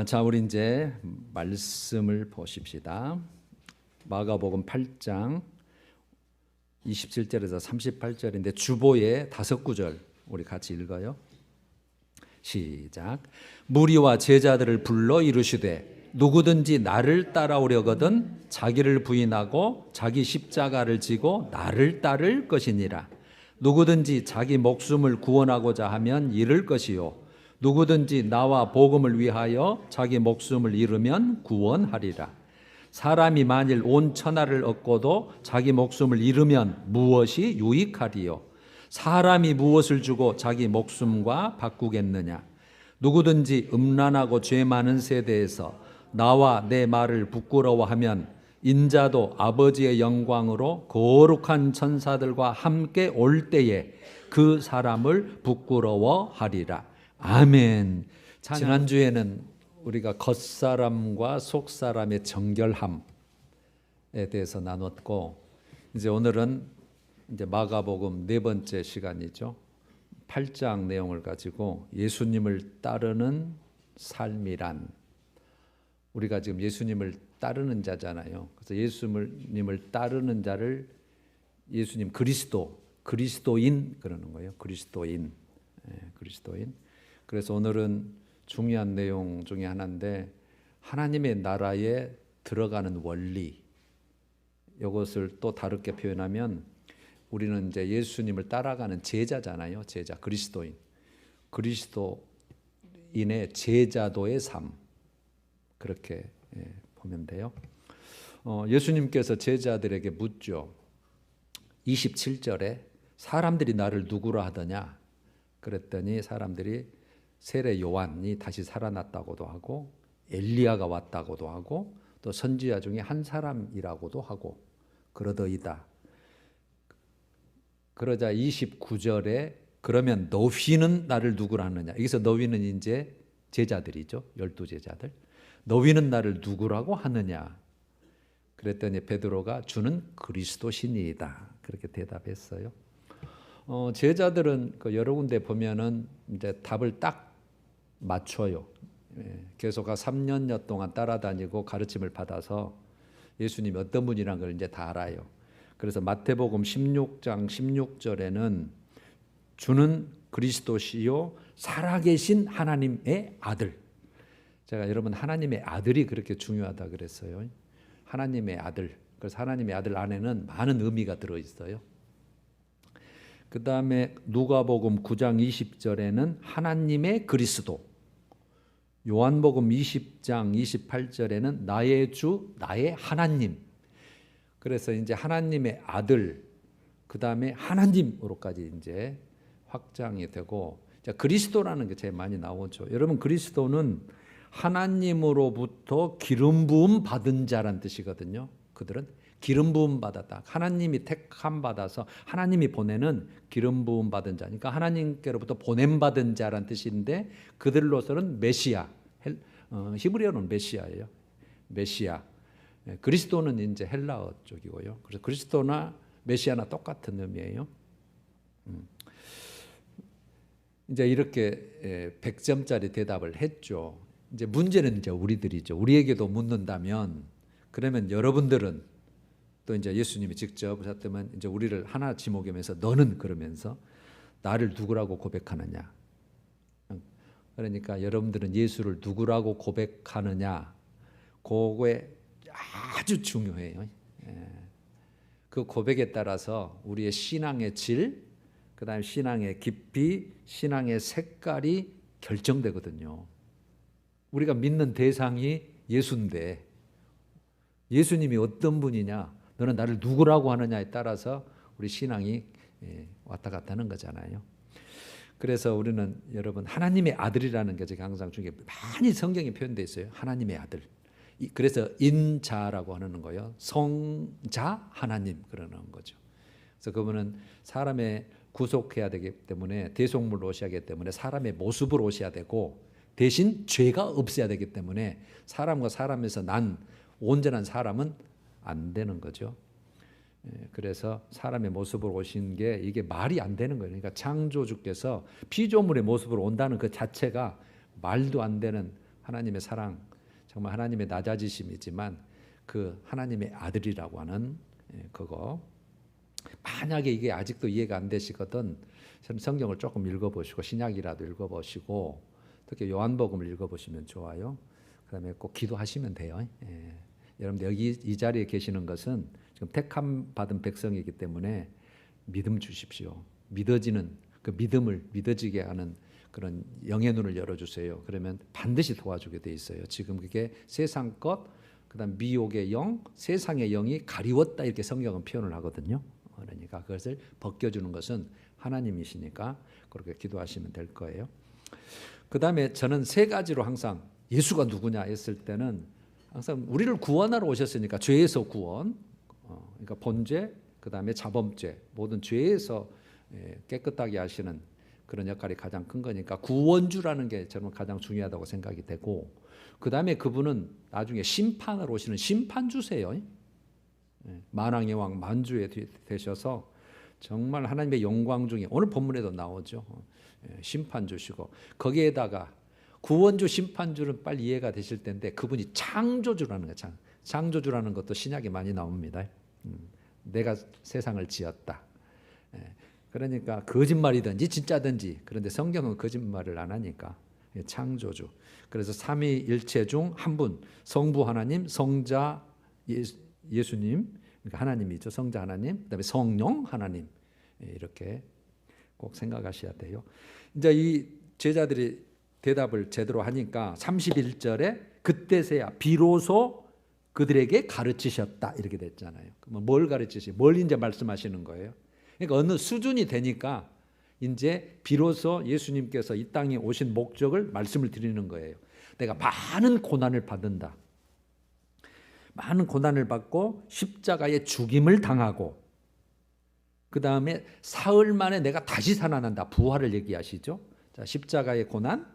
자, 우리 이제 말씀을 보십시다. 마가복음 8장 27절에서 38절인데 주보의 5구절 우리 같이 읽어요. 시작. 무리와 제자들을 불러 이르시되 누구든지 나를 따라오려거든 자기를 부인하고 자기 십자가를 지고 나를 따를 것이니라. 누구든지 자기 목숨을 구원하고자 하면 잃을 것이요 누구든지 나와 복음을 위하여 자기 목숨을 잃으면 구원하리라. 사람이 만일 온 천하를 얻고도 자기 목숨을 잃으면 무엇이 유익하리요? 사람이 무엇을 주고 자기 목숨과 바꾸겠느냐? 누구든지 음란하고 죄 많은 세대에서 나와 내 말을 부끄러워하면 인자도 아버지의 영광으로 거룩한 천사들과 함께 올 때에 그 사람을 부끄러워하리라. 아멘. 지난주에는 우리가 겉사람과 속사람의 정결함에 대해서 나눴고, 이제 오늘은 이제 마가복음 4번째 시간이죠. 8장 내용을 가지고 예수님을 따르는 삶이란, 우리가 지금 예수님을 따르는 자잖아요. 그래서 예수님을 따르는 자를 예수님 그리스도인 그러는 거예요. 그리스도인. 그래서 오늘은 중요한 내용 중에 하나인데, 하나님의 나라에 들어가는 원리, 이것을 또 다르게 표현하면 우리는 이제 예수님을 따라가는 제자잖아요. 제자, 그리스도인의 제자도의 삶, 그렇게 보면 돼요. 예수님께서 제자들에게 묻죠. 27절에 사람들이 나를 누구라 하더냐? 그랬더니 사람들이 세례 요한이 다시 살아났다고도 하고 엘리야가 왔다고도 하고 또 선지자 중에 한 사람이라고도 하고 그러더이다. 그러자 29절에 그러면 너희는 나를 누구라 하느냐? 여기서 너희는 이제 제자들이죠. 12제자들. 너희는 나를 누구라고 하느냐? 그랬더니 베드로가 주는 그리스도시니이다. 그렇게 대답했어요. 제자들은 여러 군데 보면은 이제 답을 딱 맞춰요. 계속 3년여 동안 따라다니고 가르침을 받아서 예수님이 어떤 분이라는 걸 이제 다 알아요. 그래서 마태복음 16장 16절에는 주는 그리스도시요 살아계신 하나님의 아들. 제가 여러분 하나님의 아들이 그렇게 중요하다 그랬어요. 하나님의 아들. 그래서 하나님의 아들 안에는 많은 의미가 들어있어요. 그 다음에 누가복음 9장 20절에는 하나님의 그리스도, 요한복음 20장 28절에는 나의 주, 나의 하나님. 그래서 이제 하나님의 아들, 그 다음에 하나님으로까지 이제 확장이 되고, 그리스도라는 게 제일 많이 나오죠. 여러분, 그리스도는 하나님으로부터 기름 부음 받은 자란 뜻이거든요. 그들은 기름 부음 받았다. 하나님이 택함 받아서 하나님이 보내는 기름 부음 받은 자니까 하나님께로부터 보냄 받은 자란 뜻인데, 그들로서는 메시아, 히브리어는 메시아예요. 메시아. 그리스도는 이제 헬라어 쪽이고요. 그래서 그리스도나 메시아나 똑같은 의미예요. 이제 이렇게 100점짜리 대답을 했죠. 이제 문제는 이제 우리들이죠. 우리에게도 묻는다면, 그러면 여러분들은 또 이제 예수님이 직접 하셨다면 이제 우리를 하나 지목하면서 너는 그러면서 나를 누구라고 고백하느냐? 그러니까 여러분들은 예수를 누구라고 고백하느냐? 그거에 아주 중요해요. 그 고백에 따라서 우리의 신앙의 질, 그다음에 신앙의 깊이, 신앙의 색깔이 결정되거든요. 우리가 믿는 대상이 예수인데 예수님이 어떤 분이냐? 너는 나를 누구라고 하느냐에 따라서 우리 신앙이 왔다 갔다 하는 거잖아요. 그래서 우리는 여러분 하나님의 아들이라는 게 제가 항상 중에 많이 성경에 표현되어 있어요. 하나님의 아들. 그래서 인자라고 하는 거예요. 성자 하나님 그러는 거죠. 그래서 그분은 사람의 구속해야 되기 때문에 대속물로 오셔야 하기 때문에 사람의 모습으로 오셔야 되고, 대신 죄가 없어야 되기 때문에 사람과 사람에서 난 온전한 사람은 안 되는 거죠. 그래서 사람의 모습으로 오신 게 이게 말이 안 되는 거예요. 그러니까 창조주께서 피조물의 모습으로 온다는 그 자체가 말도 안 되는 하나님의 사랑, 정말 하나님의 낮아지심이지만 그 하나님의 아들이라고 하는 그거. 만약에 이게 아직도 이해가 안 되시거든 저는 성경을 조금 읽어보시고 신약이라도 읽어보시고 특히 요한복음을 읽어보시면 좋아요. 그다음에 꼭 기도하시면 돼요. 여러분들 여기 이 자리에 계시는 것은 지금 택함 받은 백성이기 때문에 믿음 주십시오. 믿어지는 그 믿음을 믿어지게 하는 그런 영의 눈을 열어주세요. 그러면 반드시 도와주게 돼 있어요. 지금 그게 세상 것, 그다음 미혹의 영, 세상의 영이 가리웠다 이렇게 성경은 표현을 하거든요. 그러니까 그것을 벗겨주는 것은 하나님이시니까 그렇게 기도하시면 될 거예요. 그다음에 저는 세 가지로 항상 예수가 누구냐 했을 때는 항상 우리를 구원하러 오셨으니까 죄에서 구원, 그러니까 본죄, 그다음에 자범죄, 모든 죄에서 깨끗하게 하시는 그런 역할이 가장 큰 거니까 구원주라는 게 저는 가장 중요하다고 생각이 되고 그다음에 그분은 나중에 심판을 오시는 심판주세요. 만왕의 왕 만주에 되셔서 정말 하나님의 영광 중에 오늘 본문에도 나오죠. 심판주시고 거기에다가 구원주 심판주는 빨리 이해가 되실 텐데 그분이 창조주라는 거예요. 창조주라는 것도 신약에 많이 나옵니다. 내가 세상을 지었다. 그러니까 거짓말이든지 진짜든지 그런데 성경은 거짓말을 안 하니까 창조주. 그래서 삼위일체 중 한 분 성부 하나님, 성자 예수님, 그러니까 하나님이죠. 성자 하나님, 그다음에 성령 하나님 이렇게 꼭 생각하셔야 돼요. 이제 이 제자들이 대답을 제대로 하니까 31절에 그때서야 비로소 그들에게 가르치셨다 이렇게 됐잖아요. 뭘 가르치시? 뭘 이제 말씀하시는 거예요? 그러니까 어느 수준이 되니까 이제 비로소 예수님께서 이 땅에 오신 목적을 말씀을 드리는 거예요. 내가 많은 고난을 받는다. 많은 고난을 받고 십자가의 죽임을 당하고 그 다음에 사흘 만에 내가 다시 살아난다. 부활을 얘기하시죠. 자, 십자가의 고난,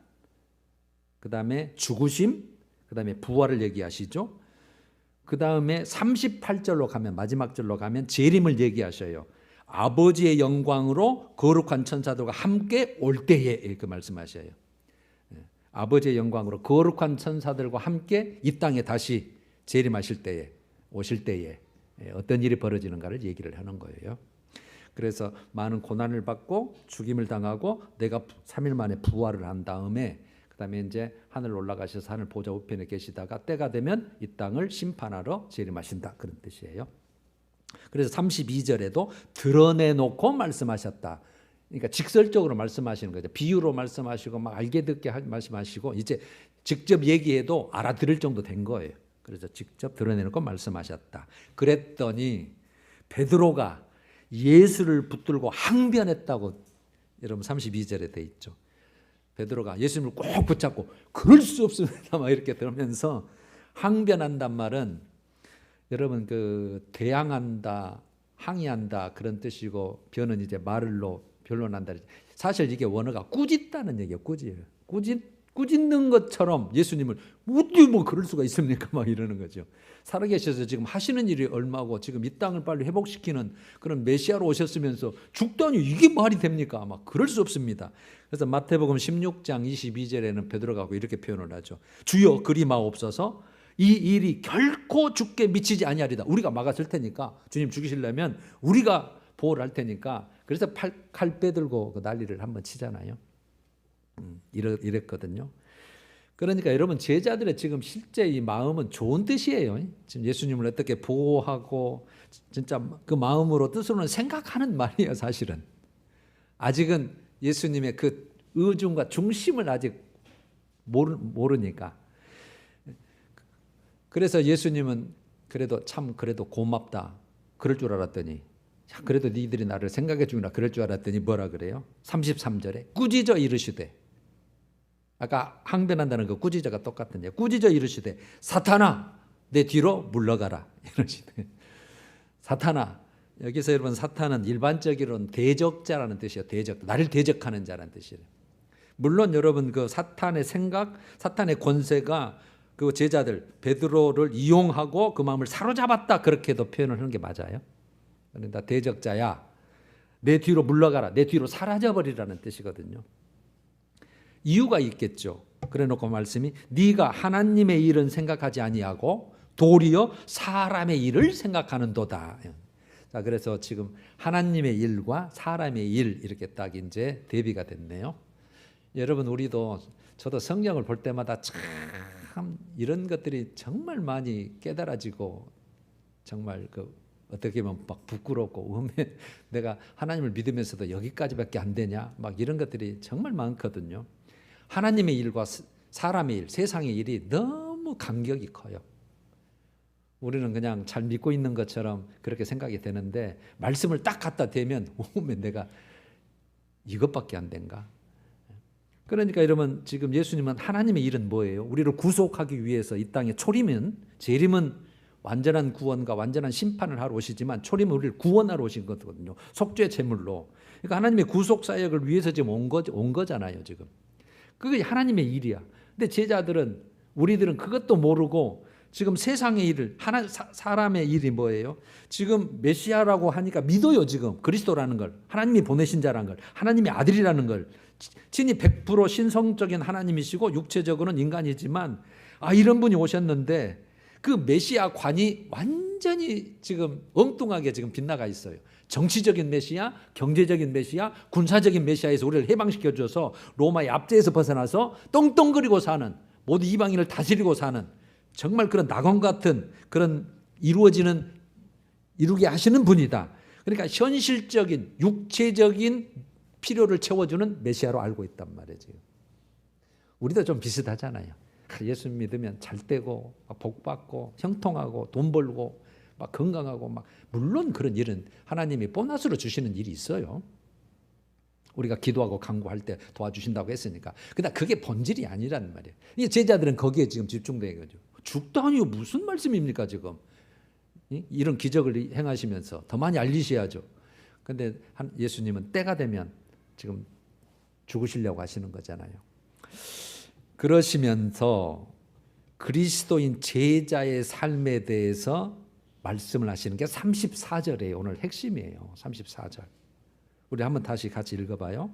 그 다음에 죽으심, 그 다음에 부활을 얘기하시죠. 그 다음에 38절로 가면 마지막 절로 가면 재림을 얘기하셔요. 아버지의 영광으로 거룩한 천사들과 함께 올 때에 그 말씀하셔요. 아버지의 영광으로 거룩한 천사들과 함께 이 땅에 다시 재림하실 때에 오실 때에 어떤 일이 벌어지는가를 얘기를 하는 거예요. 그래서 많은 고난을 받고 죽임을 당하고 내가 3일 만에 부활을 한 다음에 그다음에 이제 하늘 올라가셔서 하늘 보좌 우편에 계시다가 때가 되면 이 땅을 심판하러 재림하신다 그런 뜻이에요. 그래서 32절에도 드러내놓고 말씀하셨다. 그러니까 직설적으로 말씀하시는 거죠. 비유로 말씀하시고 막 알게 듣게 말씀하시고 이제 직접 얘기해도 알아들을 정도 된 거예요. 그래서 직접 드러내놓고 말씀하셨다. 그랬더니 베드로가 예수를 붙들고 항변했다고 여러분 32절에 돼 있죠. 베드로가 예수님을 꼭 붙잡고 그럴 수 없습니다 막 이렇게 들으면서 항변한단 말은 여러분 그 대항한다, 항의한다 그런 뜻이고 변은 이제 말로 변론한다. 사실 이게 원어가 꾸짖다는 얘기예요. 꾸짖는 것처럼 예수님을 어떻게 뭐 그럴 수가 있습니까? 막 이러는 거죠. 살아계셔서 지금 하시는 일이 얼마고 지금 이 땅을 빨리 회복시키는 그런 메시아로 오셨으면서 죽다니 이게 말이 됩니까? 아마 그럴 수 없습니다. 그래서 마태복음 16장 22절에는 베드로가 이렇게 표현을 하죠. 주여 그리 마옵소서 이 일이 결코 죽게 미치지 아니하리다. 우리가 막았을 테니까 주님 죽이시려면 우리가 보호를 할 테니까 그래서 칼 빼들고 그 난리를 한번 치잖아요. 이랬거든요. 그러니까 여러분 제자들의 지금 실제 이 마음은 좋은 뜻이에요. 지금 예수님을 어떻게 보호하고 진짜 그 마음으로 뜻으로는 생각하는 말이에요. 사실은 아직은 예수님의 그 의중과 중심을 아직 모르니까. 그래서 예수님은 그래도 고맙다 그럴 줄 알았더니 그래도 니들이 나를 생각해 주구나 그럴 줄 알았더니 뭐라 그래요? 33절에 꾸짖어 이르시되 아까 항변한다는 그 꾸짖어가 똑같은데 꾸짖어 이르시되 사탄아 내 뒤로 물러가라 이러시되 사탄아 여기서 여러분 사탄은 일반적으로는 대적자라는 뜻이에요. 대적 나를 대적하는 자라는 뜻이에요. 물론 여러분 그 사탄의 생각 사탄의 권세가 그 제자들 베드로를 이용하고 그 마음을 사로잡았다 그렇게도 표현을 하는 게 맞아요. 그러니까 대적자야 내 뒤로 물러가라 내 뒤로 사라져버리라는 뜻이거든요. 이유가 있겠죠. 그래 놓고 말씀이 네가 하나님의 일은 생각하지 아니하고 도리어 사람의 일을 생각하는도다. 자, 그래서 지금 하나님의 일과 사람의 일 이렇게 딱 이제 대비가 됐네요. 여러분, 저도 성경을 볼 때마다 참 이런 것들이 정말 많이 깨달아지고 정말 어떻게 보면 막 부끄럽고 내가 하나님을 믿으면서도 여기까지밖에 안 되냐 막 이런 것들이 정말 많거든요. 하나님의 일과 사람의 일, 세상의 일이 너무 간격이 커요. 우리는 그냥 잘 믿고 있는 것처럼 그렇게 생각이 되는데 말씀을 딱 갖다 대면 내가 이것밖에 안 된가? 그러니까 여러분, 지금 예수님은 하나님의 일은 뭐예요? 우리를 구속하기 위해서 이 땅에 재림은 완전한 구원과 완전한 심판을 하러 오시지만 초림은 우리를 구원하러 오신 거거든요. 속죄 제물로. 그러니까 하나님의 구속 사역을 위해서 지금 온 거잖아요, 지금. 그게 하나님의 일이야. 근데 우리들은 그것도 모르고 지금 세상의 일을, 사람의 일이 뭐예요? 지금 메시아라고 하니까 믿어요, 지금. 그리스도라는 걸. 하나님이 보내신 자라는 걸. 하나님의 아들이라는 걸. 진히 100% 신성적인 하나님이시고 육체적으로는 인간이지만 이런 분이 오셨는데 그 메시아 관이 완전히 지금 엉뚱하게 지금 빗나가 있어요. 정치적인 메시아, 경제적인 메시아, 군사적인 메시아에서 우리를 해방시켜 줘서 로마의 압제에서 벗어나서 떵떵거리고 사는, 모든 이방인을 다스리고 사는 정말 그런 낙원 같은 그런 이루게 하시는 분이다. 그러니까 현실적인 육체적인 필요를 채워주는 메시아로 알고 있단 말이죠. 우리도 좀 비슷하잖아요. 예수 믿으면 잘 되고 복 받고 형통하고 돈 벌고 막 건강하고 막, 물론 그런 일은 하나님이 보너스로 주시는 일이 있어요. 우리가 기도하고 간구할 때 도와주신다고 했으니까. 근데 그게 본질이 아니란 말이에요. 이 제자들은 거기에 지금 집중된 거죠. 죽다니요, 무슨 말씀입니까 지금? 이런 기적을 행하시면서 더 많이 알리셔야죠. 근데 예수님은 때가 되면 지금 죽으시려고 하시는 거잖아요. 그러시면서 그리스도인 제자의 삶에 대해서 말씀을 하시는 게 34절이에요. 오늘 핵심이에요. 34절. 우리 한번 다시 같이 읽어봐요.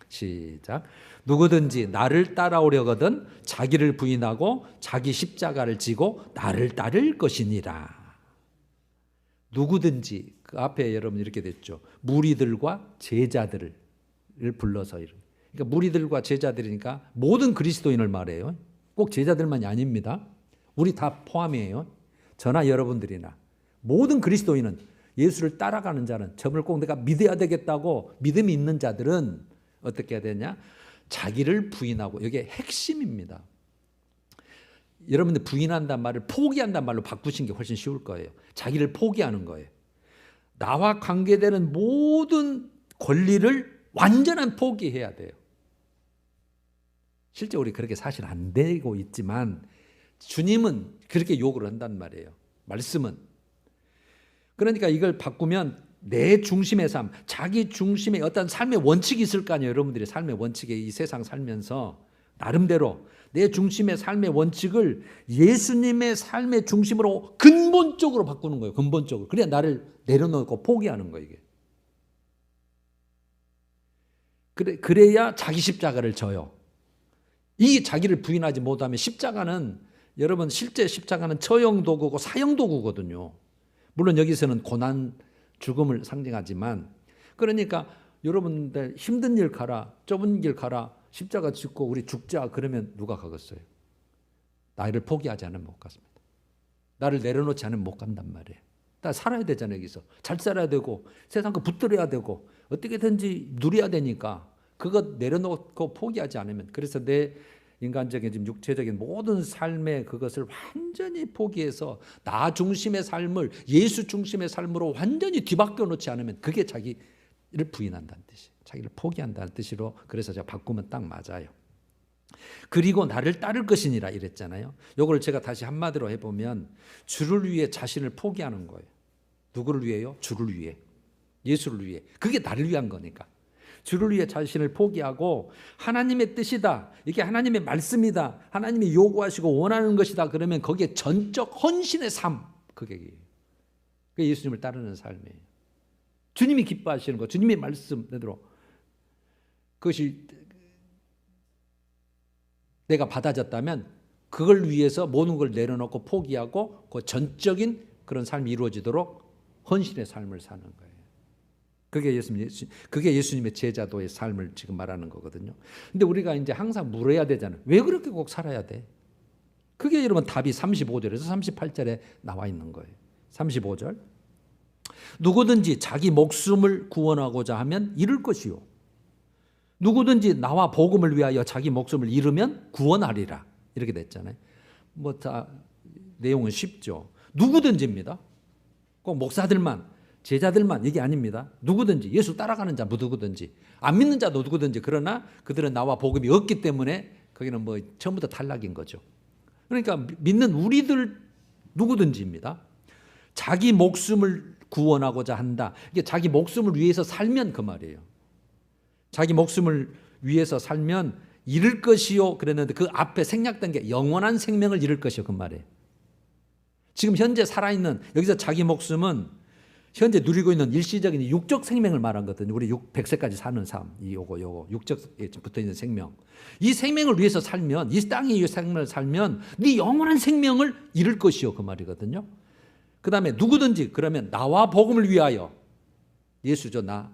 시작. 누구든지 나를 따라오려거든 자기를 부인하고 자기 십자가를 지고 나를 따를 것이니라. 누구든지, 그 앞에 여러분 이렇게 됐죠. 무리들과 제자들을 불러서 그러니까 무리들과 제자들이니까 모든 그리스도인을 말해요. 꼭 제자들만이 아닙니다. 우리 다 포함이에요. 저나 여러분들이나 모든 그리스도인은, 예수를 따라가는 자는, 점을 꼭 내가 믿어야 되겠다고 믿음이 있는 자들은 어떻게 해야 되냐? 자기를 부인하고, 이게 핵심입니다. 여러분들 부인한다는 말을 포기한다는 말로 바꾸신 게 훨씬 쉬울 거예요. 자기를 포기하는 거예요. 나와 관계되는 모든 권리를 완전한 포기해야 돼요. 실제 우리 그렇게 사실 안 되고 있지만 주님은 그렇게 요구를 한단 말이에요. 말씀은. 그러니까 이걸 바꾸면 내 중심의 삶, 자기 중심의 어떤 삶의 원칙이 있을 거 아니에요. 여러분들이 삶의 원칙에 이 세상 살면서 나름대로 내 중심의 삶의 원칙을 예수님의 삶의 중심으로 근본적으로 바꾸는 거예요. 근본적으로. 그래야 나를 내려놓고 포기하는 거예요. 이게. 그래야 자기 십자가를 져요. 이 자기를 부인하지 못하면, 십자가는 여러분 실제 십자가는 처형 도구고 사형 도구거든요. 물론 여기서는 고난, 죽음을 상징하지만, 그러니까 여러분들 힘든 일 가라, 좁은 길 가라, 십자가 짓고 우리 죽자 그러면 누가 가겠어요? 나를 포기하지 않으면 못 갔습니다. 나를 내려놓지 않으면 못 간단 말이에요. 나 살아야 되잖아요. 여기서 잘 살아야 되고 세상 거 붙들어야 되고 어떻게든지 누려야 되니까 그것 내려놓고 포기하지 않으면, 그래서 내 인간적인 지금 육체적인 모든 삶의 그것을 완전히 포기해서 나 중심의 삶을 예수 중심의 삶으로 완전히 뒤바뀌어 놓지 않으면 그게 자기를 부인한다는 뜻이에요. 자기를 포기한다는 뜻으로. 그래서 제가 바꾸면 딱 맞아요. 그리고 나를 따를 것이니라 이랬잖아요. 이걸 제가 다시 한마디로 해보면 주를 위해 자신을 포기하는 거예요. 누구를 위해요? 주를 위해, 예수를 위해. 그게 나를 위한 거니까. 주를 위해 자신을 포기하고 하나님의 뜻이다, 이게 하나님의 말씀이다, 하나님이 요구하시고 원하는 것이다 그러면 거기에 전적 헌신의 삶, 그게 예수님을 따르는 삶이에요. 주님이 기뻐하시는 것, 주님의 말씀대로 그것이 내가 받아졌다면 그걸 위해서 모든 걸 내려놓고 포기하고 그 전적인 그런 삶이 이루어지도록 헌신의 삶을 사는 거예요. 그게 예수님의 제자도의 삶을 지금 말하는 거거든요. 근데 우리가 이제 항상 물어야 되잖아요. 왜 그렇게 꼭 살아야 돼? 그게 여러분 답이 35절에서 38절에 나와 있는 거예요. 35절. 누구든지 자기 목숨을 구원하고자 하면 잃을 것이요. 누구든지 나와 복음을 위하여 자기 목숨을 잃으면 구원하리라. 이렇게 됐잖아요. 뭐 다 내용은 쉽죠. 누구든지입니다. 꼭 목사들만, 제자들만 이게 아닙니다. 누구든지 예수 따라가는 자 누구든지, 안 믿는 자도 누구든지, 그러나 그들은 나와 복음이 없기 때문에 거기는 뭐 처음부터 탈락인 거죠. 그러니까 믿는 우리들 누구든지입니다. 자기 목숨을 구원하고자 한다. 이게 자기 목숨을 위해서 살면 그 말이에요. 자기 목숨을 위해서 살면 잃을 것이요 그랬는데 그 앞에 생략된 게 영원한 생명을 잃을 것이요 그 말이에요. 지금 현재 살아있는 여기서 자기 목숨은 현재 누리고 있는 일시적인 육적 생명을 말한 거거든요. 우리 100세까지 사는 삶, 요거 육적에 붙어 있는 생명. 이 생명을 위해서 살면, 이 땅에 이 생명을 살면 네 영원한 생명을 잃을 것이요 그 말이거든요. 그 다음에 누구든지 그러면 나와 복음을 위하여, 예수죠, 나.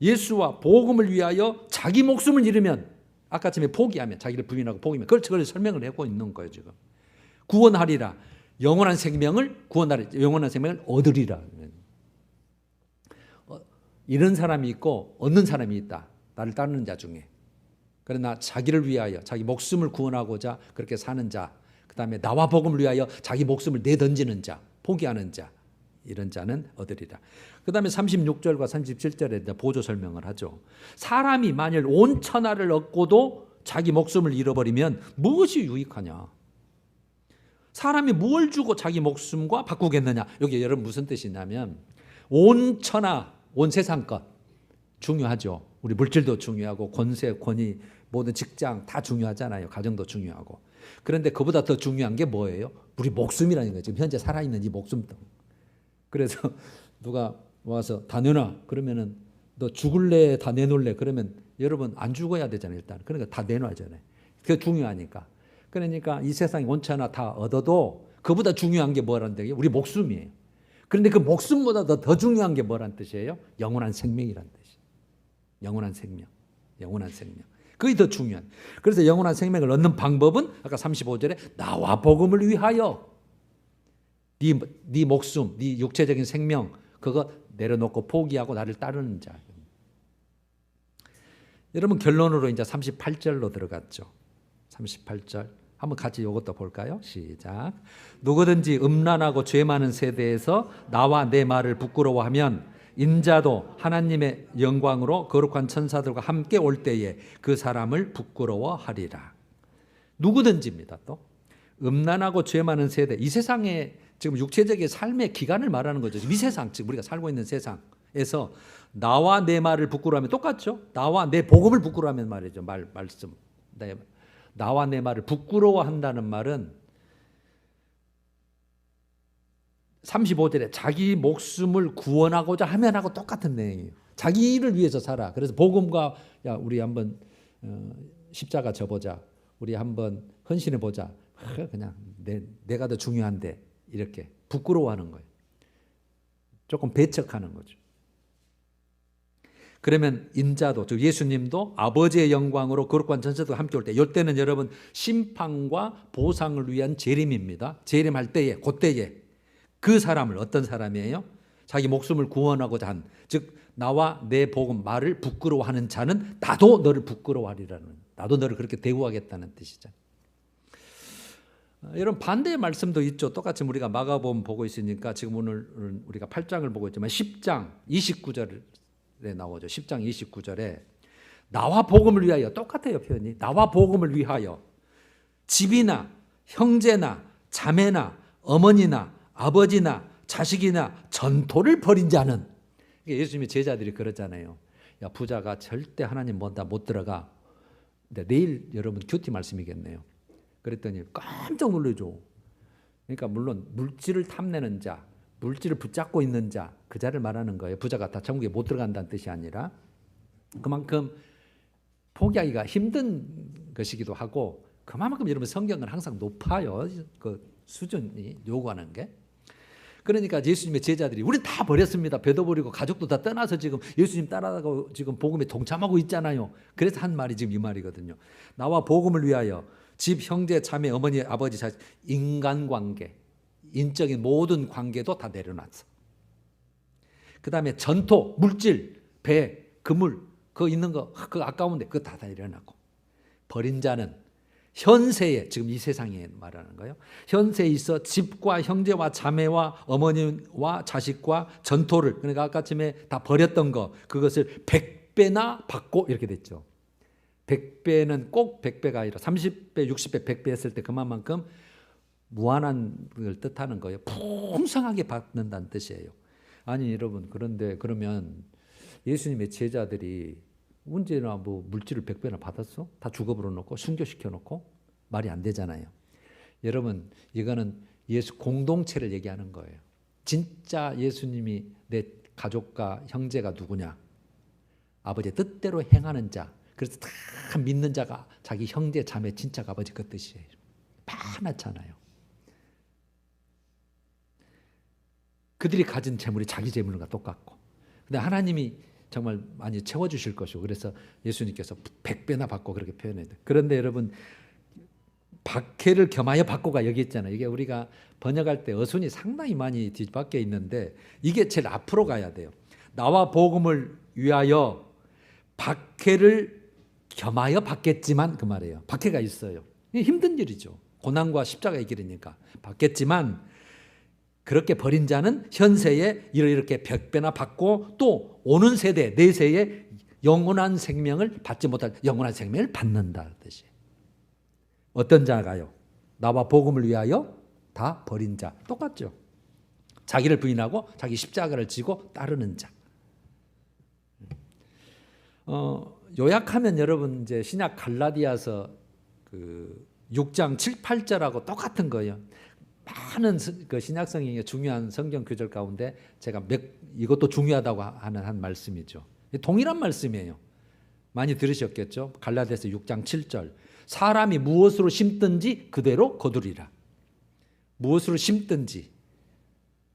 예수와 복음을 위하여 자기 목숨을 잃으면, 아까쯤에 포기하면, 자기를 부인하고 포기하면, 그걸 설명을 하고 있는 거예요 지금. 구원하리라. 영원한 생명을 구원하리라. 영원한 생명을 얻으리라. 잃은 사람이 있고 얻는 사람이 있다. 나를 따르는 자 중에. 그러나 자기를 위하여 자기 목숨을 구원하고자 그렇게 사는 자, 그 다음에 나와 복음을 위하여 자기 목숨을 내던지는 자, 포기하는 자, 이런 자는 얻으리라. 그 다음에 36절과 37절에 보조 설명을 하죠. 사람이 만일 온 천하를 얻고도 자기 목숨을 잃어버리면 무엇이 유익하냐. 사람이 뭘 주고 자기 목숨과 바꾸겠느냐. 여기 여러분 무슨 뜻이냐면 온 천하, 온 세상 것 중요하죠. 우리 물질도 중요하고 권세, 권위, 모든 직장 다 중요하잖아요. 가정도 중요하고. 그런데 그보다 더 중요한 게 뭐예요? 우리 목숨이라는 거예요. 지금 현재 살아있는 이 목숨. 그래서 누가 와서 다 내놔. 그러면은 너 죽을래? 다 내놓을래? 그러면 여러분 안 죽어야 되잖아요. 일단. 그러니까 다 내놔야잖아요. 그게 중요하니까. 그러니까 이 세상에 온천하 다 얻어도 그보다 중요한 게 뭐라는 뜻이에요? 우리 목숨이에요. 그런데 그 목숨보다 더 중요한 게 뭐란 뜻이에요? 영원한 생명이란 뜻이에요. 영원한 생명. 영원한 생명. 그게 더 중요한. 그래서 영원한 생명을 얻는 방법은 아까 35절에 나와 복음을 위하여 네 목숨, 네 육체적인 생명 그거 내려놓고 포기하고 나를 따르는 자. 여러분 결론으로 이제 38절로 들어갔죠. 38절. 한번 같이 이것도 볼까요? 시작. 누구든지 음란하고 죄 많은 세대에서 나와 내 말을 부끄러워하면 인자도 하나님의 영광으로 거룩한 천사들과 함께 올 때에 그 사람을 부끄러워하리라. 누구든지입니다. 또 음란하고 죄 많은 세대, 이 세상에 지금 육체적인 삶의 기간을 말하는 거죠. 이 세상, 지금 우리가 살고 있는 세상에서 나와 내 말을 부끄러워하면 똑같죠. 나와 내 복음을 부끄러워하면 말이죠. 말씀. 나와 내 말을 부끄러워한다는 말은 35절에 자기 목숨을 구원하고자 하면 하고 똑같은 내용이에요. 자기 일을 위해서 살아. 그래서 복음과 야 우리 한번 십자가 져보자. 우리 한번 헌신해 보자. 그냥 내가 더 중요한데 이렇게 부끄러워하는 거예요. 조금 배척하는 거죠. 그러면 인자도 즉 예수님도 아버지의 영광으로 거룩한 천사들과 함께 올 때, 이때는 여러분 심판과 보상을 위한 재림입니다. 재림할 때에, 그때에 그 사람을, 어떤 사람이에요? 자기 목숨을 구원하고자 한, 즉 나와 내 복음 말을 부끄러워하는 자는 나도 너를 부끄러워하리라는, 나도 너를 그렇게 대우하겠다는 뜻이죠. 여러분 반대의 말씀도 있죠. 똑같이 우리가 마가복음 보고 있으니까 지금 오늘 우리가 8장을 보고 있지만 10장 29절에 나오죠. 10장 29절에 나와 복음을 위하여, 똑같아요 표현이. 나와 복음을 위하여 집이나 형제나 자매나 어머니나 아버지나 자식이나 전토를 벌인 자는, 예수님의 제자들이 그러잖아요. 야 부자가 절대 하나님 못 들어가. 근데 내일 여러분 큐티 말씀이겠네요. 그랬더니 깜짝 놀라죠. 그러니까 물론 물질을 탐내는 자, 물질을 붙잡고 있는 자, 그 자를 말하는 거예요. 부자가 다 천국에 못 들어간다는 뜻이 아니라 그만큼 포기하기가 힘든 것이기도 하고 그만큼 여러분 성경은 항상 높아요. 그 수준이 요구하는 게. 그러니까 예수님의 제자들이 우린 다 버렸습니다. 배도 버리고 가족도 다 떠나서 지금 예수님 따라가고 지금 복음에 동참하고 있잖아요. 그래서 한 말이 지금 이 말이거든요. 나와 복음을 위하여 집, 형제, 자매, 어머니, 아버지, 자식, 인간관계, 인적인 모든 관계도 다 내려놨어. 그 다음에 전토, 물질, 배, 그물, 그거 있는 거, 그거 아까운데 그거 다 내려놨고, 버린 자는 현세에, 지금 이 세상에 말하는 거예요. 현세에 있어 집과 형제와 자매와 어머니와 자식과 전토를, 그러니까 아까쯤에 다 버렸던 거, 그것을 100배나 받고 이렇게 됐죠. 100배는 꼭 100배가 아니라 30배, 60배, 100배 했을 때 그만큼 무한한 걸 뜻하는 거예요. 풍성하게 받는다는 뜻이에요. 아니 여러분, 그런데 그러면 예수님의 제자들이 언제나 뭐 물질을 100배나 받았어? 다 죽어버려 놓고 순교시켜 놓고? 말이 안 되잖아요. 여러분, 이거는 예수 공동체를 얘기하는 거예요. 진짜 예수님이 내 가족과 형제가 누구냐? 아버지의 뜻대로 행하는 자. 그래서 다 믿는 자가 자기 형제 자매 진짜 아버지 그 뜻이에요. 많았잖아요. 그들이 가진 재물이 자기 재물과 똑같고, 근데 하나님이 정말 많이 채워주실 것이고, 그래서 예수님께서 100배나 받고 그렇게 표현해요. 그런데 여러분, 박해를 겸하여 받고가 여기 있잖아요. 이게 우리가 번역할 때 어순이 상당히 많이 뒤바뀌어 있는데 이게 제일 앞으로 가야 돼요. 나와 복음을 위하여 박해를 겸하여 받겠지만, 그 말이에요. 박해가 있어요. 이게 힘든 일이죠. 고난과 십자가의 길이니까 받겠지만, 그렇게 버린 자는 현세에 이렇게 100배나 받고 또 오는 세대, 내 세에 영원한 생명을 받지 못할 영원한 생명을 받는다 뜻이. 어떤 자가요? 나와 복음을 위하여 다 버린 자. 똑같죠. 자기를 부인하고 자기 십자가를 지고 따르는 자. 요약하면 여러분 이제 신약 갈라디아서 그 6장 7, 8절하고 똑같은 거예요. 많은 그 신약 성경의 중요한 성경 구절 가운데 제가 이것도 중요하다고 하는 한 말씀이죠. 동일한 말씀이에요. 많이 들으셨겠죠? 갈라디아서 6장 7절. 사람이 무엇으로 심든지 그대로 거두리라. 무엇으로 심든지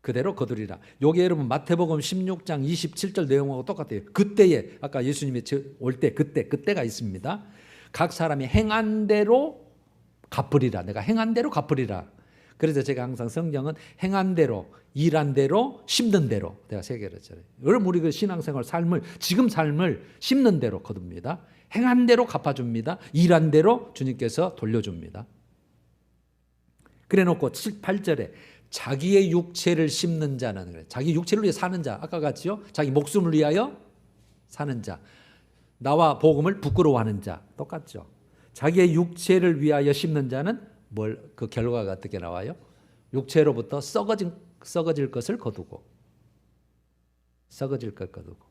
그대로 거두리라. 요게 여러분 마태복음 16장 27절 내용하고 똑같아요. 그때에 아까 예수님이 올 때 그때가 있습니다. 각 사람이 행한 대로 갚으리라. 내가 행한 대로 갚으리라. 그래서 제가 항상 성경은 행한 대로, 일한 대로, 심는 대로 내가 세 개를 했잖아요. 여러분 우리 그 신앙생활 삶을 지금 삶을 심는 대로 거둡니다. 행한 대로 갚아줍니다. 일한 대로 주님께서 돌려줍니다. 그래놓고 7, 8절에 자기의 육체를 심는 자는, 그래. 자기 육체를 위해 사는 자, 아까 같이요. 자기 목숨을 위하여 사는 자, 나와 복음을 부끄러워하는 자, 똑같죠. 자기의 육체를 위하여 심는 자는 그 결과가 어떻게 나와요? 육체로부터 썩어질 것을 거두고, 썩어질 것 거두고.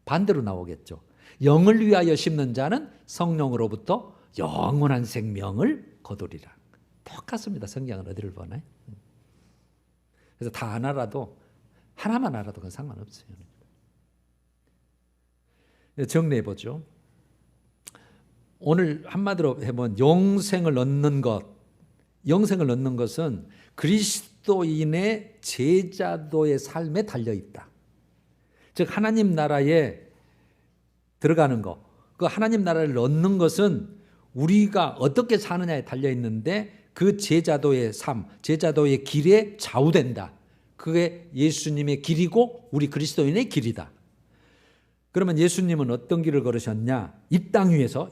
반대로 나오겠죠. 영을 위하여 심는 자는 성령으로부터 영원한 생명을 거두리라. 똑같습니다. 성경은 어디를 보나요? 그래서 다 안 알아도, 하나만 알아도 그건 상관없어요. 정리해 보죠. 오늘 한마디로 해보면 영생을 얻는 것, 영생을 얻는 것은 그리스도인의 제자도의 삶에 달려있다. 즉 하나님 나라에 들어가는 것, 그 하나님 나라를 얻는 것은 우리가 어떻게 사느냐에 달려있는데 그 제자도의 삶, 제자도의 길에 좌우된다. 그게 예수님의 길이고 우리 그리스도인의 길이다. 그러면 예수님은 어떤 길을 걸으셨냐? 이 땅 위에서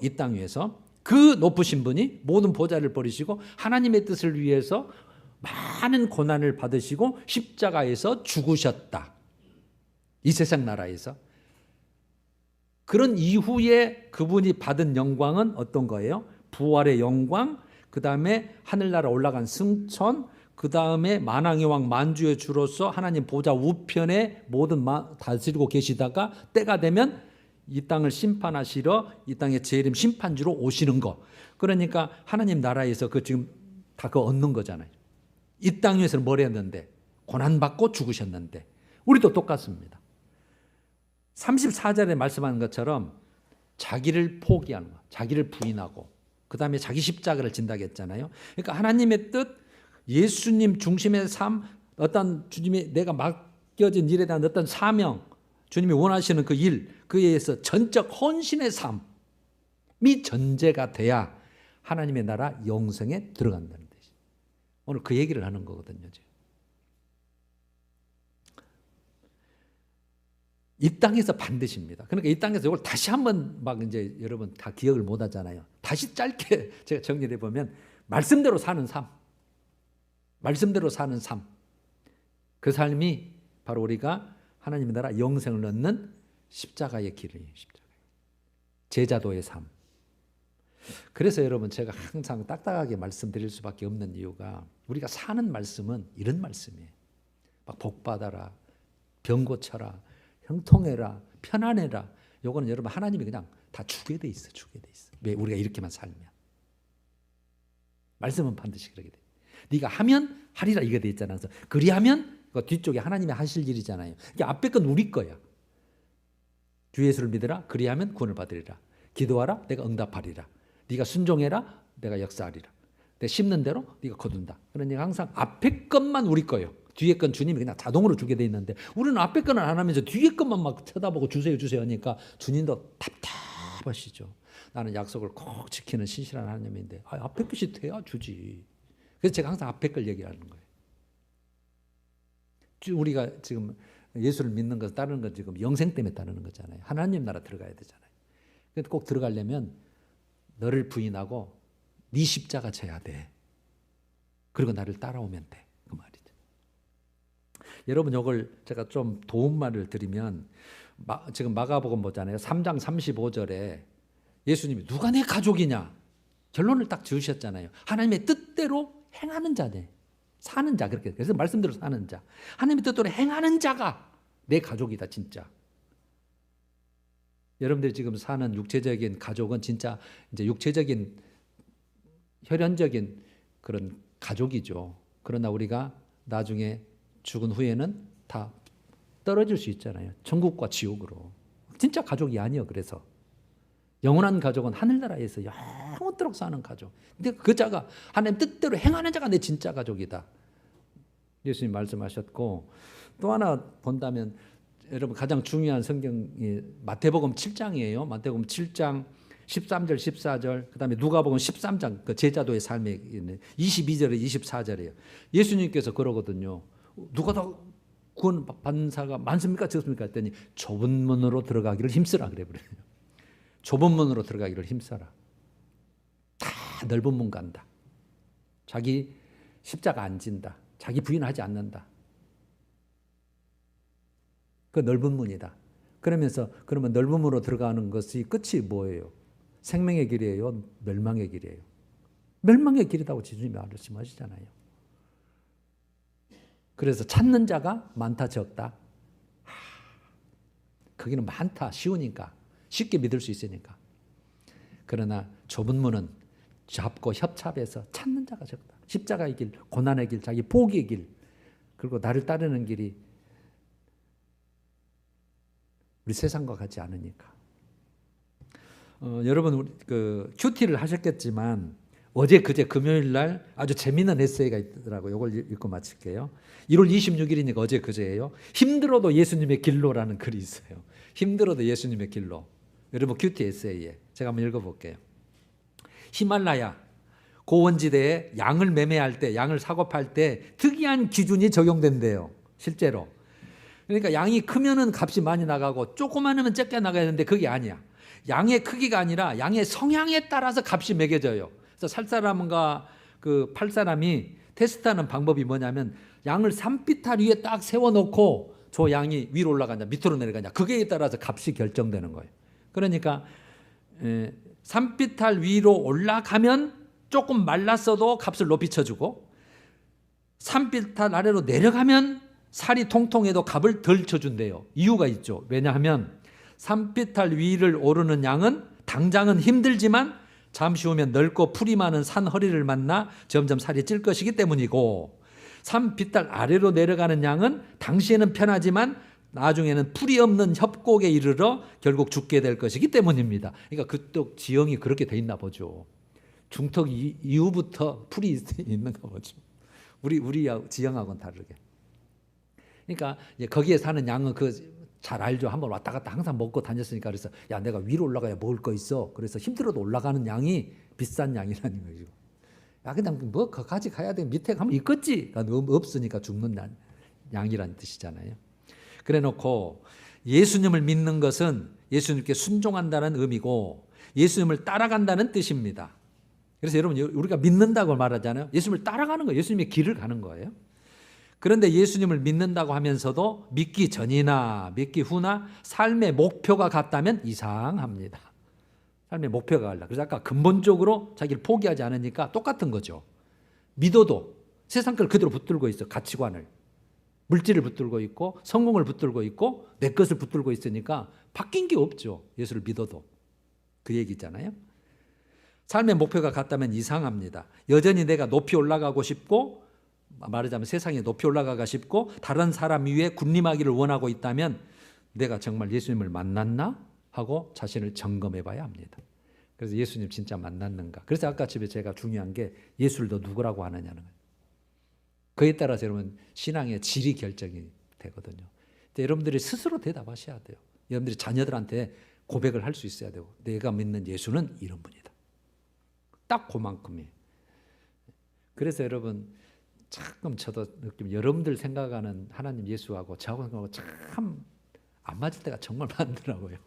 그 높으신 분이 모든 보좌를 버리시고 하나님의 뜻을 위해서 많은 고난을 받으시고 십자가에서 죽으셨다. 이 세상 나라에서. 그런 이후에 그분이 받은 영광은 어떤 거예요? 부활의 영광, 그 다음에 하늘나라 올라간 승천, 그 다음에 만왕의 왕 만주의 주로서 하나님 보좌 우편에 모든 다스리고 계시다가 때가 되면 이 땅을 심판하시러 이 땅의 재림 심판주로 오시는 거. 그러니까 하나님 나라에서 그 지금 다 그거 얻는 거잖아요. 이 땅 위에서는 뭘 했는데? 고난받고 죽으셨는데. 우리도 똑같습니다. 34절에 말씀하는 것처럼 자기를 포기하는 거, 자기를 부인하고 그 다음에 자기 십자가를 진다고 했잖아요. 그러니까 하나님의 뜻, 예수님 중심의 삶, 어떤 주님이 내가 맡겨진 일에 대한 어떤 사명, 주님이 원하시는 그 일, 그에 의해서 전적 헌신의 삶이 전제가 돼야 하나님의 나라 영생에 들어간다는 뜻이. 오늘 그 얘기를 하는 거거든요. 지금. 이 땅에서 반드시입니다. 그러니까 이 땅에서 이걸 다시 한번 막 이제 여러분 다 기억을 못 하잖아요. 다시 짧게 제가 정리해 보면 말씀대로 사는 삶. 말씀대로 사는 삶. 그 삶이 바로 우리가 하나님의 나라 영생을 얻는 십자가의 길이에요. 십자가. 제자도의 삶. 그래서 여러분 제가 항상 딱딱하게 말씀드릴 수밖에 없는 이유가 우리가 사는 말씀은 이런 말씀이에요. 막 복받아라, 병 고쳐라, 형통해라, 편안해라. 요거는 여러분 하나님이 그냥 다 주게 돼 있어. 주게 돼 있어. 왜? 우리가 이렇게만 살면. 말씀은 반드시 그러게 돼. 네가 하면 하리라 이게 돼 있잖아. 그래서 그리하면 그 뒤쪽에 하나님이 하실 일이잖아요. 그러니까 앞에 건 우리 거야. 주 예수를 믿으라. 그리하면 구원을 받으리라. 기도하라. 내가 응답하리라. 네가 순종해라. 내가 역사하리라. 내가 심는 대로 네가 거둔다. 그러니까 항상 앞에 것만 우리 거예요. 뒤에 건 주님이 그냥 자동으로 주게 돼 있는데 우리는 앞에 거는 안 하면서 뒤에 것만 막 쳐다보고 주세요 주세요 하니까 주님도 답답하시죠. 나는 약속을 꼭 지키는 신실한 하나님인데 앞에 것이 돼야 주지. 그래서 제가 항상 앞에 걸 얘기하는 거예요. 우리가 지금 예수를 믿는 것 따르는 건 지금 영생 때문에 따르는 거잖아요. 하나님 나라 들어가야 되잖아요. 그래서 꼭 들어가려면 너를 부인하고 네 십자가 져야 돼. 그리고 나를 따라오면 돼. 그 말이죠. 여러분 이걸 제가 좀 도움말을 드리면 지금 마가복음 보잖아요. 3장 35절에 예수님이 누가 내 가족이냐 결론을 딱 지으셨잖아요. 하나님의 뜻대로 행하는 자네. 사는 자 그렇게. 그래서 말씀대로 사는 자. 하나님의 뜻대로 행하는 자가 내 가족이다 진짜. 여러분들이 지금 사는 육체적인 가족은 진짜 이제 육체적인 혈연적인 그런 가족이죠. 그러나 우리가 나중에 죽은 후에는 다 떨어질 수 있잖아요. 천국과 지옥으로. 진짜 가족이 아니에요. 그래서 영원한 가족은 하늘나라에서 영원토록 사는 가족. 근데 그 자가 하나님 뜻대로 행하는 자가 내 진짜 가족이다. 예수님 말씀하셨고 또 하나 본다면 여러분 가장 중요한 성경이 마태복음 7장이에요. 마태복음 7장 13절 14절 그다음에 누가복음 13장 그 제자도의 삶에 있는 22절에 24절이에요. 예수님께서 그러거든요. 누가 더 구원 받는 자가 많습니까? 적습니까? 했더니 좁은 문으로 들어가기를 힘쓰라 그래 버려요. 좁은 문으로 들어가기를 힘써라. 다 넓은 문 간다. 자기 십자가 안 진다. 자기 부인하지 않는다. 그 넓은 문이다. 그러면서 그러면 넓은 문으로 들어가는 것이 끝이 뭐예요? 생명의 길이에요? 멸망의 길이에요? 멸망의 길이라고 주님이 말씀하시잖아요. 그래서 찾는 자가 많다 적다. 거기는 많다 쉬우니까 쉽게 믿을 수 있으니까. 그러나 좁은 문은 잡고 협잡해서 찾는 자가 적다. 십자가의 길, 고난의 길, 자기 포기의 길, 그리고 나를 따르는 길이 우리 세상과 같지 않으니까. 여러분 우리 그 큐티를 하셨겠지만 어제 그제 금요일 날 아주 재미있는 에세이가 있더라고요. 이걸 읽고 마칠게요. 1월 26일이니까 어제 그제예요. 힘들어도 예수님의 길로라는 글이 있어요. 힘들어도 예수님의 길로. 여러분 큐티 에세이에 제가 한번 읽어볼게요. 히말라야 고원지대에 양을 매매할 때 양을 사고 팔 때 특이한 기준이 적용된대요. 실제로. 그러니까 양이 크면은 값이 많이 나가고 조그마하면 적게 나가야 되는데 그게 아니야. 양의 크기가 아니라 양의 성향에 따라서 값이 매겨져요. 그래서 살 사람과 그 팔 사람이 테스트하는 방법이 뭐냐면 양을 산비탈 위에 딱 세워놓고 저 양이 위로 올라가냐 밑으로 내려가냐 그게 따라서 값이 결정되는 거예요. 그러니까 산비탈 위로 올라가면 조금 말랐어도 값을 높이 쳐주고 산비탈 아래로 내려가면 살이 통통해도 값을 덜 쳐준대요. 이유가 있죠. 왜냐하면 산비탈 위를 오르는 양은 당장은 힘들지만 잠시 후면 넓고 풀이 많은 산 허리를 만나 점점 살이 찔 것이기 때문이고 산비탈 아래로 내려가는 양은 당시에는 편하지만 나중에는 풀이 없는 협곡에 이르러 결국 죽게 될 것이기 때문입니다. 그러니까 그쪽 지형이 그렇게 돼 있나 보죠. 중턱 이후부터 풀이 있는가 보죠. 우리 지형하고는 다르게. 그러니까 이제 거기에 사는 양은 잘 알죠. 한번 왔다 갔다 항상 먹고 다녔으니까. 그래서 야, 내가 위로 올라가야 먹을 거 있어. 그래서 힘들어도 올라가는 양이 비싼 양이라는 거죠. 야, 그냥 뭐 거기까지 가야 돼. 밑에 가면 있겠지. 없으니까 죽는 양이라는 뜻이잖아요. 그래놓고 예수님을 믿는 것은 예수님께 순종한다는 의미고 예수님을 따라간다는 뜻입니다. 그래서 여러분, 우리가 믿는다고 말하잖아요. 예수님을 따라가는 거예요. 예수님의 길을 가는 거예요. 그런데 예수님을 믿는다고 하면서도 믿기 전이나 믿기 후나 삶의 목표가 같다면 이상합니다. 삶의 목표가 달라. 그래서 아까 근본적으로 자기를 포기하지 않으니까 똑같은 거죠. 믿어도 세상 걸 그대로 붙들고 있어. 가치관을. 물질을 붙들고 있고 성공을 붙들고 있고 내 것을 붙들고 있으니까 바뀐 게 없죠. 예수를 믿어도. 그 얘기잖아요. 삶의 목표가 같다면 이상합니다. 여전히 내가 높이 올라가고 싶고, 말하자면 세상에 높이 올라가고 싶고 다른 사람 위에 군림하기를 원하고 있다면 내가 정말 예수님을 만났나 하고 자신을 점검해 봐야 합니다. 그래서 예수님 진짜 만났는가. 그래서 아까 집에 제가 중요한 게 예수를 너 누구라고 하느냐는 거예요. 그에 따라서 여러분 신앙의 질이 결정이 되거든요. 여러분들이 스스로 대답하셔야 돼요. 여러분들이 자녀들한테 고백을 할 수 있어야 되고, 내가 믿는 예수는 이런 분이다. 딱 그만큼이에요. 그래서 여러분 조금 저도 느낌, 여러분들 생각하는 하나님 예수하고 저하고 생각하고 참 안 맞을 때가 정말 많더라고요.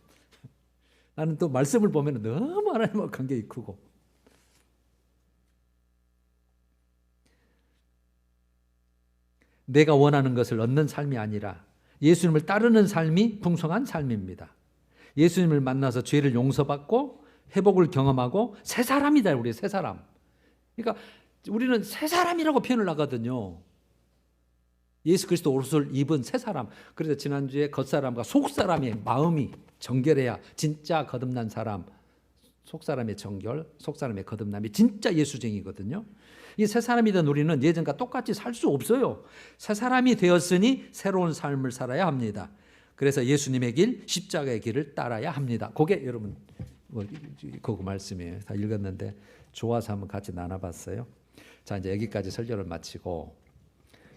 나는 또 말씀을 보면 너무 하나님과 관계가 크고, 내가 원하는 것을 얻는 삶이 아니라 예수님을 따르는 삶이 풍성한 삶입니다. 예수님을 만나서 죄를 용서받고 회복을 경험하고 새 사람이다. 우리 새 사람. 그러니까 우리는 새 사람이라고 표현을 하거든요. 예수 그리스도 옷을 입은 새 사람. 그래서 지난주에 겉사람과 속사람의 마음이 정결해야 진짜 거듭난 사람, 속사람의 정결, 속사람의 거듭남이 진짜 예수쟁이거든요. 이 새 사람이 된 우리는 예전과 똑같이 살 수 없어요. 새 사람이 되었으니 새로운 삶을 살아야 합니다. 그래서 예수님의 길, 십자가의 길을 따라야 합니다. 그게 여러분 그 말씀이에요. 다 읽었는데 좋아서 한번 같이 나눠봤어요. 자, 이제 여기까지 설교를 마치고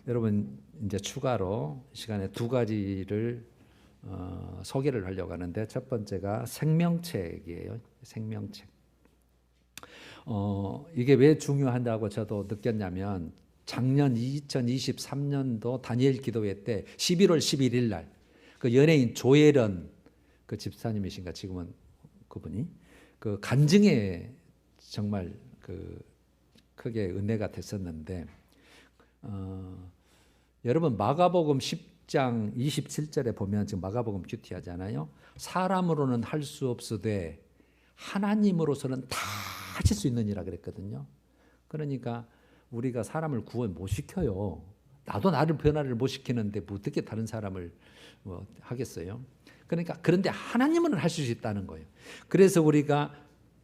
여러분 이제 추가로 시간에 두 가지를 소개를 하려고 하는데, 첫 번째가 생명책이에요. 생명책. 이게 왜 중요하다고 저도 느꼈냐면, 작년 2023년도 다니엘 기도회 때 11월 11일 날 그 연예인 조혜련 그 집사님이신가 지금은 그분이 그 간증에 정말 그 크게 은혜가 됐었는데, 여러분 마가복음 10장 27절에 보면 지금 마가복음 큐티하잖아요. 사람으로는 할 수 없으되 하나님으로서는 다 하실 수 있느니라 그랬거든요. 그러니까 우리가 사람을 구원 못 시켜요. 나도 나를 변화를 못 시키는데 어떻게 다른 사람을 하겠어요? 그러니까 그런데 하나님은 하실 수 있다는 거예요. 그래서 우리가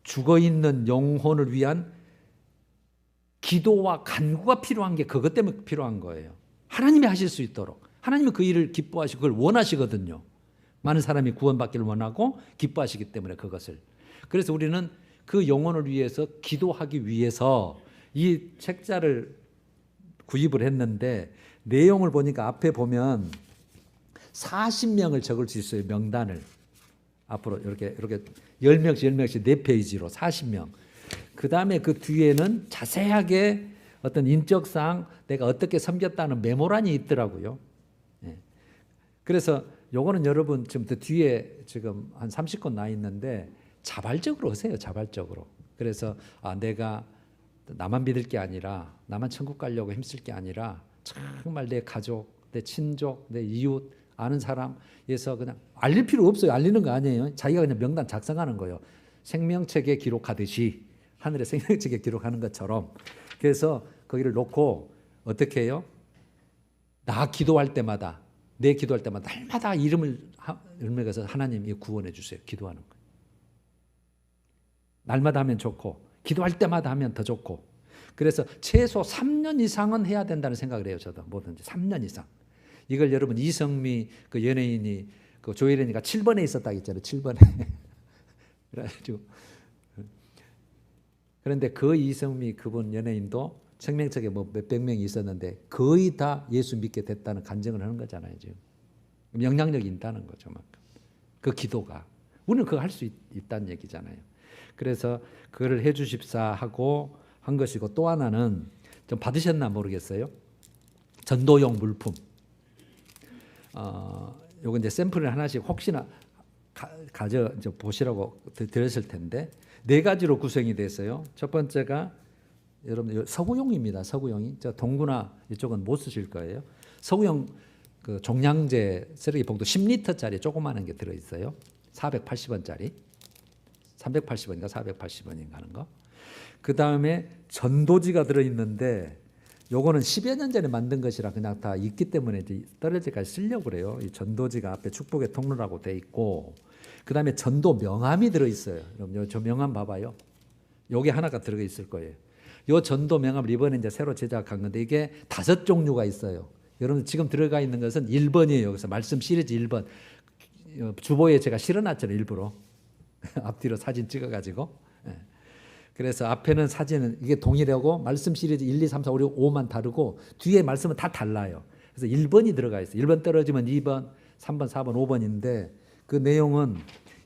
죽어있는 영혼을 위한 기도와 간구가 필요한 게 그것 때문에 필요한 거예요. 하나님이 하실 수 있도록. 하나님은 그 일을 기뻐하시고 그걸 원하시거든요. 많은 사람이 구원받기를 원하고 기뻐하시기 때문에 그것을. 그래서 우리는 그 영혼을 위해서 기도하기 위해서 이 책자를 구입을 했는데, 내용을 보니까 앞에 보면 40명을 적을 수 있어요. 명단을. 앞으로 이렇게 10명씩 4페이지로 40명. 그 다음에 그 뒤에는 자세하게 어떤 인적사항, 내가 어떻게 섬겼다는 메모란이 있더라고요. 예. 그래서 요거는 여러분 지금 그 뒤에 지금 한 30권 나 있는데 자발적으로 하세요. 자발적으로. 그래서 내가 나만 믿을 게 아니라, 나만 천국 가려고 힘쓸 게 아니라 정말 내 가족, 내 친족, 내 이웃, 아는 사람에서 그냥 알릴 필요 없어요. 알리는 거 아니에요. 자기가 그냥 명단 작성하는 거예요. 생명책에 기록하듯이, 하늘의 생명책에 기록하는 것처럼. 그래서 거기를 놓고 어떻게 해요? 나 기도할 때마다, 내 기도할 때마다 날마다 이름을 읽으면서 하나님 이거 구원해 주세요. 기도하는 거예요. 날마다 하면 좋고 기도할 때마다 하면 더 좋고. 그래서 최소 3년 이상은 해야 된다는 생각을 해요. 저도 뭐든지 3년 이상. 이걸 여러분 이성미 그 연예인이 그 조혜련이가 7번에 있었다고 했잖아요. 7번에. 그래가지고 그런데 그 이성미 그분 연예인도 생명책에 뭐 몇백 명이 있었는데 거의 다 예수 믿게 됐다는 간증을 하는 거잖아요. 지금 영향력이 있다는 거죠. 그 기도가 우리는 그거 할 수 있다는 얘기잖아요. 그래서 그거를 해주십사 하고 한 것이고, 또 하나는 좀 받으셨나 모르겠어요. 전도용 물품. 요거 이제 샘플을 하나씩 혹시나 가져 보시라고 드렸을 텐데 4가지로 구성이 됐어요. 첫 번째가 여러분 서구용입니다. 서구용이 저 동구나 이쪽은 못 쓰실 거예요. 서구용 그 종량제 쓰레기 봉투 10리터짜리 조그마한 게 들어 있어요. 480원짜리. 380원인가 480원인가 하는 거. 그 다음에 전도지가 들어 있는데 요거는 10여 년 전에 만든 것이라 그냥 다 있기 때문에 이제 떨어질 때까지 쓰려고 그래요. 이 전도지가 앞에 축복의 통로라고 돼 있고, 그 다음에 전도 명함이 들어 있어요. 여러분 저 명함 봐봐요. 요게 하나가 들어 있을 거예요. 요 전도 명함을 이번에 이제 새로 제작한 건데 이게 5종류가 있어요. 여러분 지금 들어가 있는 것은 1번이에요. 여기서 말씀 시리즈 1번. 주보에 제가 실어놨잖아요. 일부러. 앞뒤로 사진 찍어가지고. 그래서 앞에는 사진은 이게 동일하고 말씀 시리즈 1, 2, 3, 4, 5, 6, 5만 다르고 뒤에 말씀은 다 달라요. 그래서 1번이 들어가 있어요. 1번 떨어지면 2번, 3번, 4번, 5번인데 그 내용은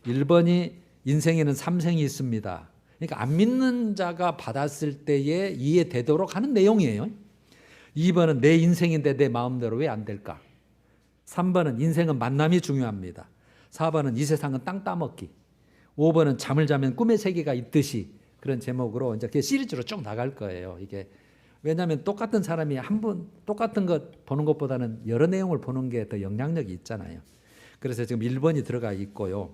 1번이 인생에는 3생이 있습니다. 그러니까 안 믿는 자가 받았을 때에 이해되도록 하는 내용이에요. 2번은 내 인생인데 내 마음대로 왜 안 될까? 3번은 인생은 만남이 중요합니다. 4번은 이 세상은 땅 따먹기. 5번은 잠을 자면 꿈의 세계가 있듯이, 그런 제목으로 이제 그 시리즈로 쭉 나갈 거예요. 이게 왜냐하면 똑같은 사람이 한 번 똑같은 것 보는 것보다는 여러 내용을 보는 게 더 영향력이 있잖아요. 그래서 지금 1번이 들어가 있고요.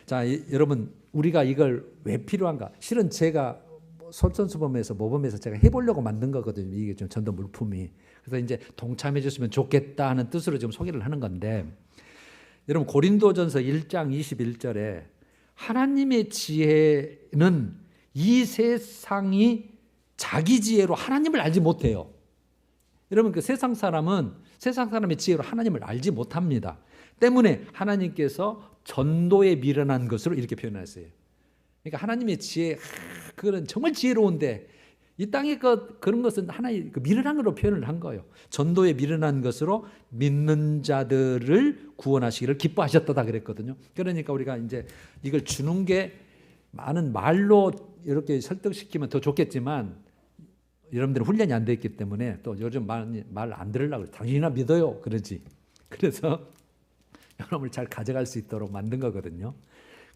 자, 여러분 우리가 이걸 왜 필요한가? 실은 제가 솔선수범에서 모범에서 제가 해보려고 만든 거거든요. 이게 좀 전도 물품이. 그래서 이제 동참해 줬으면 좋겠다 하는 뜻으로 지금 소개를 하는 건데, 여러분 고린도전서 1장 21절에 하나님의 지혜는 이 세상이 자기 지혜로 하나님을 알지 못해요. 여러분 그 세상 사람의 지혜로 하나님을 알지 못합니다. 때문에 하나님께서 전도에 미련한 것으로 이렇게 표현했어요. 그러니까 하나님의 지혜, 그거는 정말 지혜로운데 이 땅의 그런 것은 하나의 미련한 것으로 표현을 한 거예요. 전도에 미련한 것으로 믿는 자들을 구원하시기를 기뻐하셨다 그랬거든요. 그러니까 우리가 이제 이걸 주는 게 많은 말로 이렇게 설득시키면 더 좋겠지만 여러분들은 훈련이 안 돼 있기 때문에 또 요즘 말 안 들으려고 그래. 당신이나 믿어요 그러지. 그래서 여러분을 잘 가져갈 수 있도록 만든 거거든요.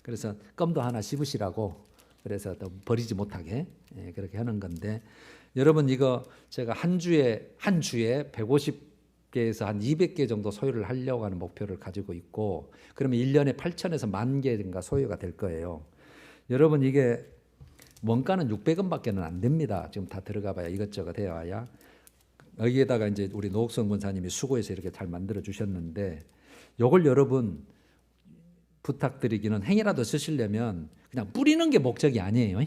그래서 껌도 하나 씹으시라고, 그래서 또 버리지 못하게 그렇게 하는 건데, 여러분 이거 제가 한 주에 150개에서 한 200개 정도 소유를 하려고 하는 목표를 가지고 있고, 그러면 1년에 8천에서 10,000개인가 소유가 될 거예요. 여러분 이게 원가는 600원밖에는 안 됩니다. 지금 다 들어가 봐야 이것저것 해와야. 여기에다가 이제 우리 노옥성 권사님이 수고해서 이렇게 잘 만들어 주셨는데, 요걸 여러분 부탁드리기는 행이라도 쓰시려면 그냥 뿌리는 게 목적이 아니에요.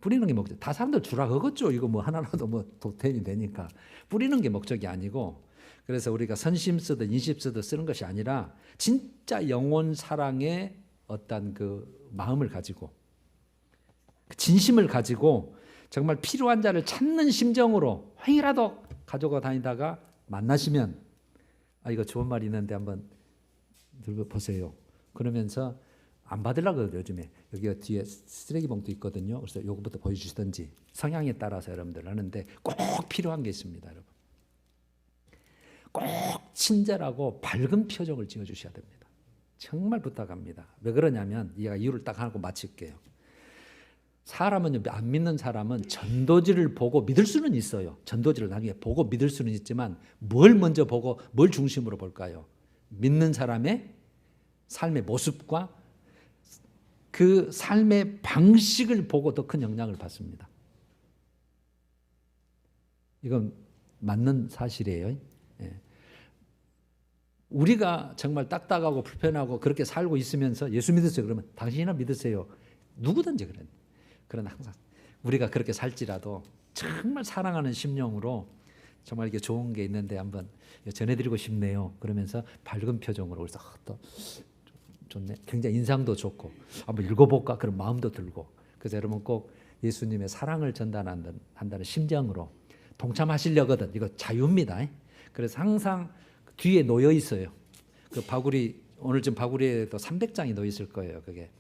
뿌리는 게 목적. 다 사람들 주라 그거죠. 이거 뭐 하나라도 뭐 도템이 되니까. 뿌리는 게 목적이 아니고, 그래서 우리가 선심 쓰듯 인심 쓰듯 쓰는 것이 아니라 진짜 영혼 사랑의 어떤 그 마음을 가지고 진심을 가지고 정말 필요한 자를 찾는 심정으로 행이라도 가지고 다니다가 만나시면, 이거 좋은 말이 있는데 한번 들고 보세요. 그러면서 안 받으려고 그래요. 요즘에 여기 뒤에 쓰레기 봉투 있거든요. 그래서 요거부터 보여주시든지 성향에 따라서 여러분들 하는데 꼭 필요한 게 있습니다. 여러분 꼭 친절하고 밝은 표정을 지어주셔야 됩니다. 정말 부탁합니다. 왜 그러냐면 제가 이유를 딱 하고 마칠게요. 사람은, 안 믿는 사람은 전도지를 보고 믿을 수는 있어요. 전도지를 나중에 보고 믿을 수는 있지만 뭘 먼저 보고 뭘 중심으로 볼까요? 믿는 사람의 삶의 모습과 그 삶의 방식을 보고 더 큰 영향을 받습니다. 이건 맞는 사실이에요. 우리가 정말 딱딱하고 불편하고 그렇게 살고 있으면서 예수 믿으세요 그러면 당신이나 믿으세요. 누구든지 그래. 그러나 항상 우리가 그렇게 살지라도 정말 사랑하는 심령으로 정말 이게 좋은 게 있는데 한번 전해드리고 싶네요. 그러면서 밝은 표정으로, 그래서 또 좋네. 굉장히 인상도 좋고 한번 읽어볼까 그런 마음도 들고. 그래서 여러분 꼭 예수님의 사랑을 전달한다는 심정으로 동참하시려거든. 이거 자유입니다. 그래서 항상 뒤에 놓여 있어요. 그 바구리, 오늘 지금 바구리에도 300장이 놓여 있을 거예요. 그게.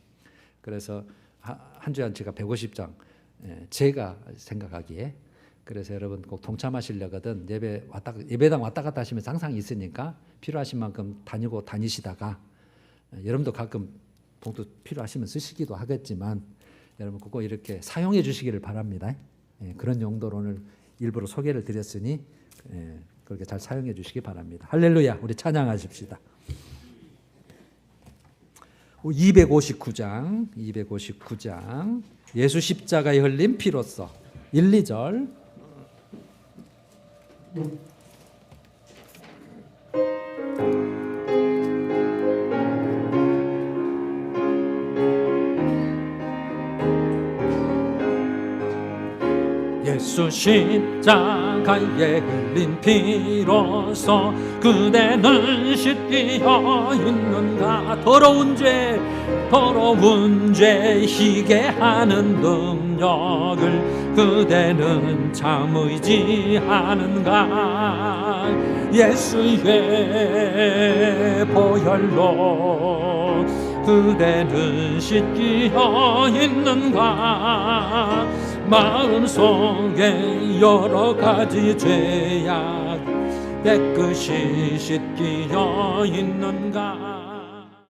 그래서 한 주에 제가 150장, 제가 생각하기에. 그래서 여러분 꼭 동참하시려거든. 예배당 왔다 갔다 하시면서 항상 있으니까 필요하신 만큼 다니시다가, 여러분도 가끔 봉투 필요하시면 쓰시기도 하겠지만 여러분 꼭 이렇게 사용해 주시기를 바랍니다. 그런 용도로 오늘 일부러 소개를 드렸으니 그렇게 잘 사용해 주시기 바랍니다. 할렐루야. 우리 찬양하십시다. 259장 예수 십자가에 흘린 피로써 1, 2절. 예수 십자가에 흘린 피로써 그대는 씻기어 있는가. 더러운 죄 희게 하는 능력을 그대는 참 의지하는가. 예수의 보혈로 그대는 씻기어 있는가. 마음속에 여러 가지 죄악 깨끗이 씻기어 있는가.